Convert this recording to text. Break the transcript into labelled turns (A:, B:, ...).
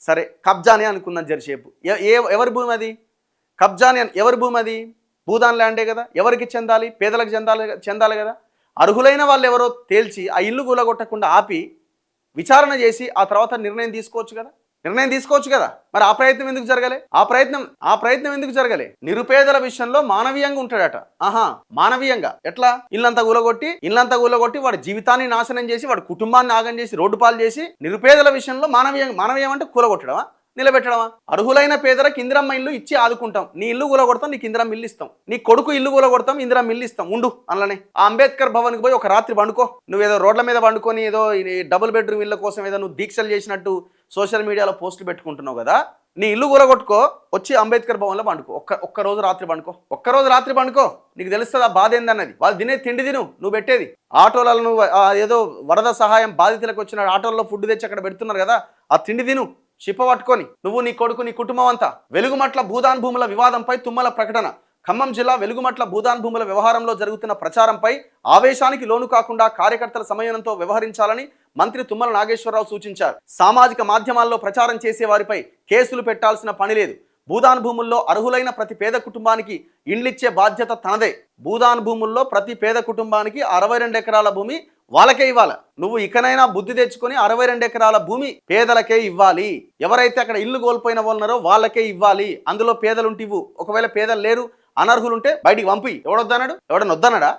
A: సరే కబ్జాని అనుకుందాం జరిసేపు. ఎవరి భూమి అది? కబ్జాని ఎవరి భూమి అది? భూదాన్ ల్యాండే కదా. ఎవరికి చెందాలి? పేదలకు చెందాలి కదా. అర్హులైన వాళ్ళు ఎవరో తేల్చి ఆ ఇల్లు కూలగొట్టకుండా ఆపి విచారణ చేసి ఆ తర్వాత నిర్ణయం తీసుకోవచ్చు కదా. మరి ఆ ప్రయత్నం ఎందుకు జరగలే? ఆ ప్రయత్నం ఎందుకు జరగలే? నిరుపేదల విషయంలో మానవీయంగా ఉంటాడట. మానవీయంగా ఎట్లా? ఇల్లంతా కూలగొట్టి వాడి జీవితాన్ని నాశనం చేసి వాడి కుటుంబాన్ని ఆగం చేసి రోడ్డు పాలు చేసి నిరుపేదల విషయంలో మానవీయం అంటే కూలగొట్టడమా, నిలబెట్టడమా? అర్హులైన పేదలకు ఇందిరమ్మ ఇల్లు ఇచ్చి ఆదుకుంటాం. నీ ఇల్లు కూలగొడతాం, నీకు ఇందిరమ్మ ఇల్లు ఇస్తాం. నీ కొడుకు ఇల్లు కూలగొడతాం, ఇందిరమ్మ ఇల్లు ఇస్తాం. ఉండు అందులోనే. ఆ అంబేద్కర్ భవన్కి పోయి ఒక రాత్రి పండుకో. నువ్వేదో రోడ్ల మీద పండుకొని ఏదో డబుల్ బెడ్రూమ్ ఇళ్ళ కోసం ఏదో నువ్వు దీక్షలు చేసినట్టు సోషల్ మీడియాలో పోస్టులు పెట్టుకుంటున్నావు కదా. నీ ఇల్లు కూలగొట్టుకో, వచ్చి అంబేద్కర్ భవన్లో పండుకో. ఒక్క రోజు రాత్రి పండుకో. నీకు తెలుస్తుంది ఆ బాధ ఏందన్నది. వాళ్ళు తినే తిండి తిను, నువ్వు పెట్టేది. ఆటోలలో నువ్వు ఏదో వరద సహాయం బాధితులకు వచ్చిన ఆటోల్లో ఫుడ్ తెచ్చి అక్కడ పెడుతున్నారు కదా, ఆ తిండి తిను చిప్ప పట్టుకొని. నువ్వు, నీ కొడుకు, నీ కుటుంబం అంతా. వెలుగుమట్ల భూదాన్ భూముల వివాదంపై తుమ్మల ప్రకటన. ఖమ్మం జిల్లా వెలుగుమట్ల భూదాన్ భూముల వ్యవహారంలో జరుగుతున్న ప్రచారంపై ఆవేశానికి లోను కాకుండా కార్యకర్తల సమయంతో వ్యవహరించాలని మంత్రి తుమ్మల నాగేశ్వరరావు సూచించారు. సామాజిక మాధ్యమాల్లో ప్రచారం చేసే వారిపై కేసులు పెట్టాల్సిన పని లేదు. భూదాన్ భూముల్లో అర్హులైన ప్రతి పేద కుటుంబానికి ఇండ్లిచ్చే బాధ్యత తనదే. భూదాన్ భూముల్లో ప్రతి పేద కుటుంబానికి 62 ఎకరాల భూమి వాళ్ళకే ఇవ్వాలి. నువ్వు ఇకనైనా బుద్ధి తెచ్చుకొని 62 ఎకరాల భూమి పేదలకే ఇవ్వాలి. ఎవరైతే అక్కడ ఇల్లు కోల్పోయిన వాళ్ళన్నారో వాళ్ళకే ఇవ్వాలి. అందులో పేదలుంటివు. ఒకవేళ పేదలు లేరు, అనర్హులుంటే బయటికి పంపి. ఎవడొద్దన్నాడు? ఎవడనొద్దన్నాడా?